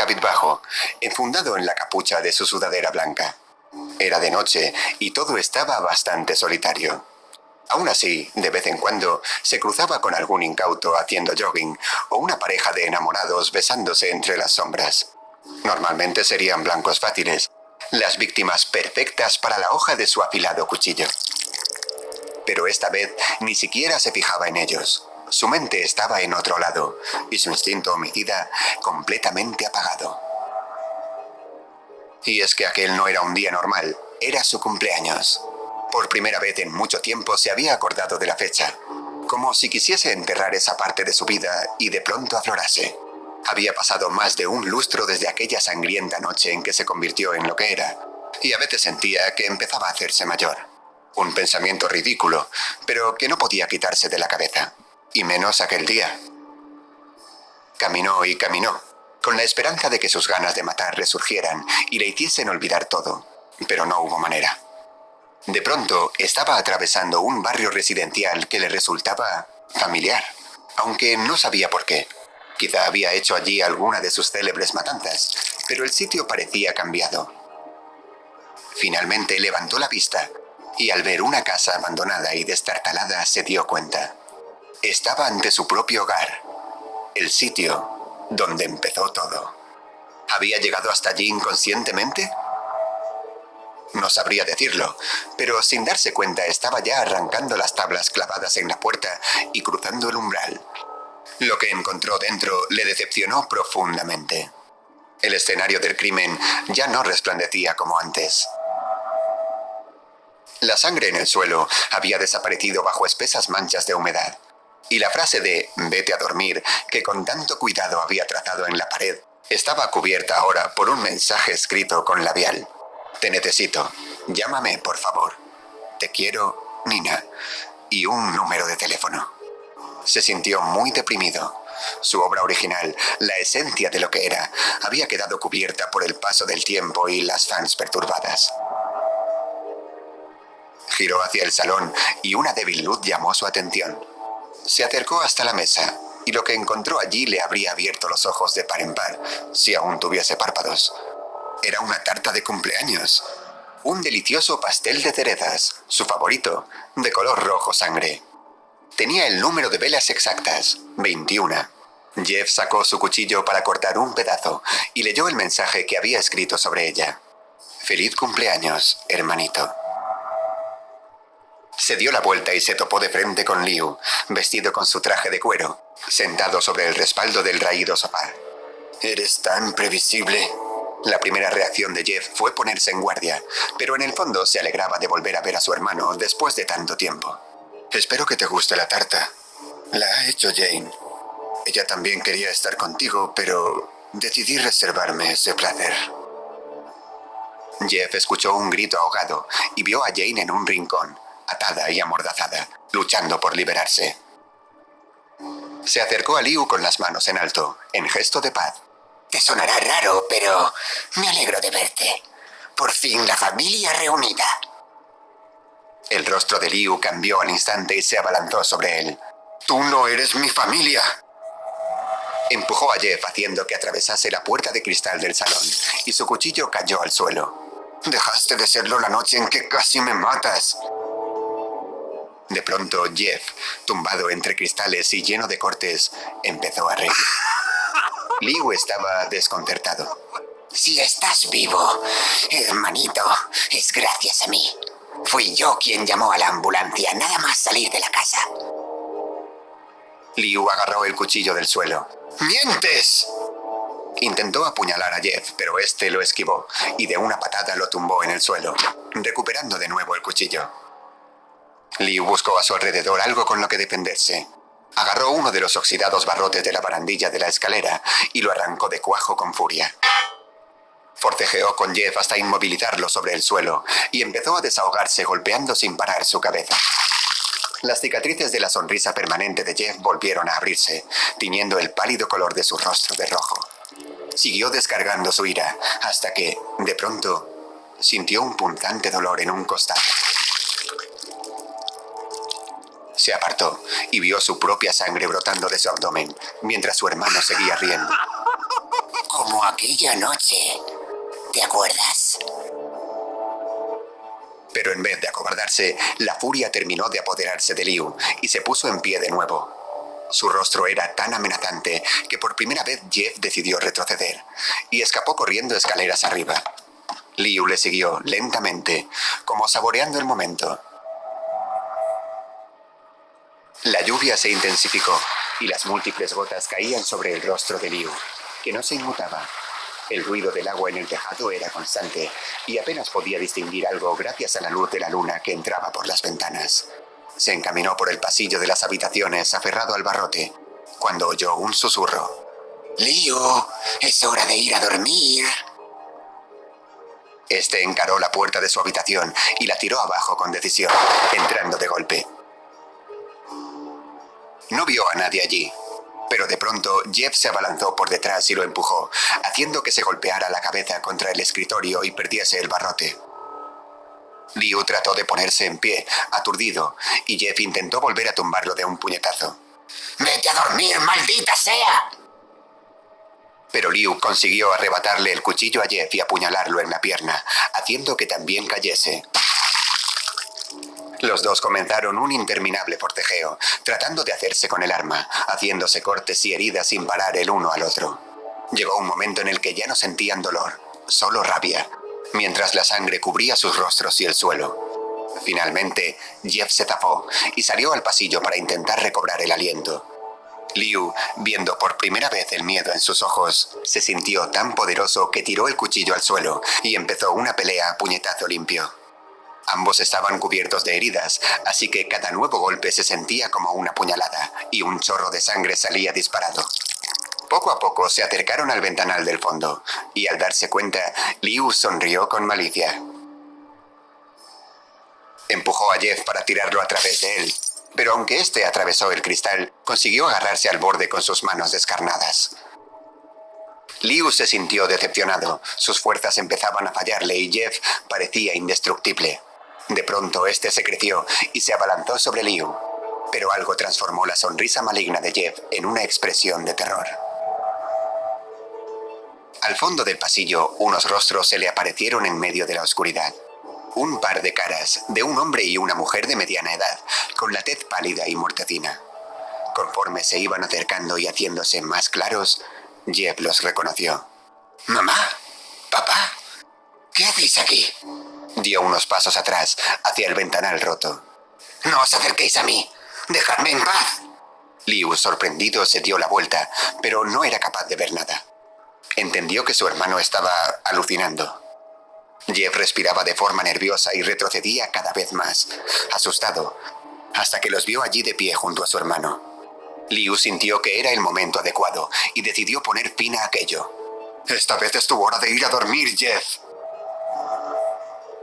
cabizbajo, enfundado en la capucha de su sudadera blanca. Era de noche y todo estaba bastante solitario. Aún así, de vez en cuando, se cruzaba con algún incauto haciendo jogging o una pareja de enamorados besándose entre las sombras. Normalmente serían blancos fáciles, las víctimas perfectas para la hoja de su afilado cuchillo. Pero esta vez ni siquiera se fijaba en ellos. Su mente estaba en otro lado y su instinto homicida completamente apagado. Y es que aquel no era un día normal, era su cumpleaños. Por primera vez en mucho tiempo se había acordado de la fecha, como si quisiese enterrar esa parte de su vida y de pronto aflorase. Había pasado más de un lustro desde aquella sangrienta noche en que se convirtió en lo que era, y a veces sentía que empezaba a hacerse mayor. Un pensamiento ridículo, pero que no podía quitarse de la cabeza, y menos aquel día. Caminó y caminó, con la esperanza de que sus ganas de matar resurgieran y le hiciesen olvidar todo, pero no hubo manera. De pronto estaba atravesando un barrio residencial que le resultaba familiar, aunque no sabía por qué. Quizá había hecho allí alguna de sus célebres matanzas, pero el sitio parecía cambiado. Finalmente levantó la vista y al ver una casa abandonada y destartalada se dio cuenta. Estaba ante su propio hogar, el sitio donde empezó todo. ¿Había llegado hasta allí inconscientemente? No sabría decirlo, pero sin darse cuenta estaba ya arrancando las tablas clavadas en la puerta y cruzando el umbral. Lo que encontró dentro le decepcionó profundamente. El escenario del crimen ya no resplandecía como antes. La sangre en el suelo había desaparecido bajo espesas manchas de humedad, y la frase de «vete a dormir» que con tanto cuidado había trazado en la pared estaba cubierta ahora por un mensaje escrito con labial. «Te necesito. Llámame, por favor. Te quiero, Nina». Y un número de teléfono. Se sintió muy deprimido. Su obra original, la esencia de lo que era, había quedado cubierta por el paso del tiempo y las fans perturbadas. Giró hacia el salón y una débil luz llamó su atención. Se acercó hasta la mesa y lo que encontró allí le habría abierto los ojos de par en par, si aún tuviese párpados. Era una tarta de cumpleaños. Un delicioso pastel de cerezas, su favorito, de color rojo sangre. Tenía el número de velas exactas, 21. Jeff sacó su cuchillo para cortar un pedazo y leyó el mensaje que había escrito sobre ella. «Feliz cumpleaños, hermanito». Se dio la vuelta y se topó de frente con Liu, vestido con su traje de cuero, sentado sobre el respaldo del raído sofá. «Eres tan previsible». La primera reacción de Jeff fue ponerse en guardia, pero en el fondo se alegraba de volver a ver a su hermano después de tanto tiempo. «Espero que te guste la tarta. La ha hecho Jane. Ella también quería estar contigo, pero decidí reservarme ese placer». Jeff escuchó un grito ahogado y vio a Jane en un rincón, atada y amordazada, luchando por liberarse. Se acercó a Liu con las manos en alto, en gesto de paz. «Te sonará raro, pero me alegro de verte. Por fin la familia reunida». El rostro de Liu cambió al instante y se abalanzó sobre él. «¡Tú no eres mi familia!». Empujó a Jeff haciendo que atravesase la puerta de cristal del salón y su cuchillo cayó al suelo. «Dejaste de serlo la noche en que casi me matas». De pronto Jeff, tumbado entre cristales y lleno de cortes, empezó a reír. Liu estaba desconcertado. «Si estás vivo, hermanito, es gracias a mí. Fui yo quien llamó a la ambulancia, nada más salir de la casa». Liu agarró el cuchillo del suelo. «¡Mientes!». Intentó apuñalar a Jeff, pero este lo esquivó y de una patada lo tumbó en el suelo, recuperando de nuevo el cuchillo. Liu buscó a su alrededor algo con lo que defenderse. Agarró uno de los oxidados barrotes de la barandilla de la escalera y lo arrancó de cuajo con furia. Forcejeó con Jeff hasta inmovilizarlo sobre el suelo y empezó a desahogarse golpeando sin parar su cabeza. Las cicatrices de la sonrisa permanente de Jeff volvieron a abrirse, tiñendo el pálido color de su rostro de rojo. Siguió descargando su ira hasta que, de pronto, sintió un punzante dolor en un costado. Se apartó y vio su propia sangre brotando de su abdomen, mientras su hermano seguía riendo. como aquella noche. ¿Te acuerdas? Pero en vez de acobardarse, la furia terminó de apoderarse de Liu y se puso en pie de nuevo. Su rostro era tan amenazante que por primera vez Jeff decidió retroceder y escapó corriendo escaleras arriba. Liu le siguió lentamente, como saboreando el momento. La lluvia se intensificó y las múltiples gotas caían sobre el rostro de Liu, que no se inmutaba. El ruido del agua en el tejado era constante y apenas podía distinguir algo gracias a la luz de la luna que entraba por las ventanas. Se encaminó por el pasillo de las habitaciones aferrado al barrote, cuando oyó un susurro. Liu, es hora de ir a dormir. Este encaró la puerta de su habitación y la tiró abajo con decisión, entrando de golpe. No vio a nadie allí, pero de pronto Jeff se abalanzó por detrás y lo empujó, haciendo que se golpeara la cabeza contra el escritorio y perdiese el barrote. Liu trató de ponerse en pie, aturdido, y Jeff intentó volver a tumbarlo de un puñetazo. ¡Vete a dormir, maldita sea! Pero Liu consiguió arrebatarle el cuchillo a Jeff y apuñalarlo en la pierna, haciendo que también cayese. Los dos comenzaron un interminable forcejeo, tratando de hacerse con el arma, haciéndose cortes y heridas sin parar el uno al otro. Llegó un momento en el que ya no sentían dolor, solo rabia, mientras la sangre cubría sus rostros y el suelo. Finalmente, Jeff se zafó y salió al pasillo para intentar recobrar el aliento. Liu, viendo por primera vez el miedo en sus ojos, se sintió tan poderoso que tiró el cuchillo al suelo y empezó una pelea a puñetazo limpio. Ambos estaban cubiertos de heridas, así que cada nuevo golpe se sentía como una puñalada, y un chorro de sangre salía disparado. Poco a poco se acercaron al ventanal del fondo, y al darse cuenta, Liu sonrió con malicia. Empujó a Jeff para tirarlo a través de él, pero aunque éste atravesó el cristal, consiguió agarrarse al borde con sus manos descarnadas. Liu se sintió decepcionado, sus fuerzas empezaban a fallarle y Jeff parecía indestructible. De pronto este se creció y se abalanzó sobre Liu, pero algo transformó la sonrisa maligna de Jeff en una expresión de terror. Al fondo del pasillo, unos rostros se le aparecieron en medio de la oscuridad. Un par de caras, de un hombre y una mujer de mediana edad, con la tez pálida y mortecina. Conforme se iban acercando y haciéndose más claros, Jeff los reconoció. ¿Mamá? ¿Papá? ¿Qué hacéis aquí? Dio unos pasos atrás, hacia el ventanal roto. No os acerquéis a mí. ¡Dejadme en paz! Liu, sorprendido, se dio la vuelta, pero no era capaz de ver nada. Entendió que su hermano estaba alucinando. Jeff respiraba de forma nerviosa y retrocedía cada vez más, asustado, hasta que los vio allí de pie junto a su hermano. Liu sintió que era el momento adecuado y decidió poner fin a aquello. «Esta vez es tu hora de ir a dormir, Jeff».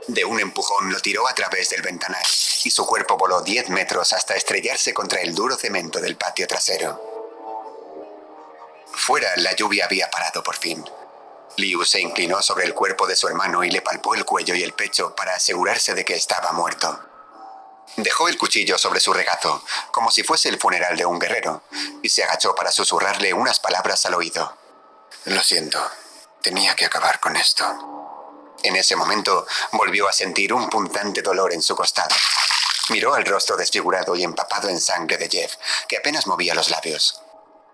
De un empujón lo tiró a través del ventanal y su cuerpo voló 10 metros hasta estrellarse contra el duro cemento del patio trasero. Fuera, la lluvia había parado por fin. Liu se inclinó sobre el cuerpo de su hermano y le palpó el cuello y el pecho para asegurarse de que estaba muerto. Dejó el cuchillo sobre su regazo, como si fuese el funeral de un guerrero, y se agachó para susurrarle unas palabras al oído. «Lo siento, tenía que acabar con esto». En ese momento, volvió a sentir un punzante dolor en su costado. Miró al rostro desfigurado y empapado en sangre de Jeff, que apenas movía los labios.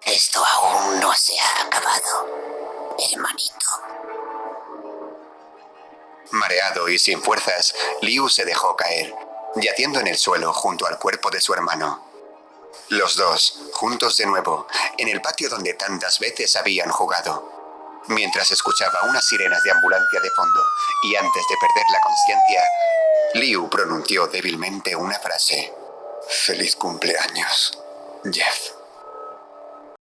Esto aún no se ha acabado, hermanito. Mareado y sin fuerzas, Liu se dejó caer, yaciendo en el suelo junto al cuerpo de su hermano. Los dos, juntos de nuevo, en el patio donde tantas veces habían jugado. Mientras escuchaba unas sirenas de ambulancia de fondo y antes de perder la conciencia, Liu pronunció débilmente una frase. «Feliz cumpleaños, Jeff».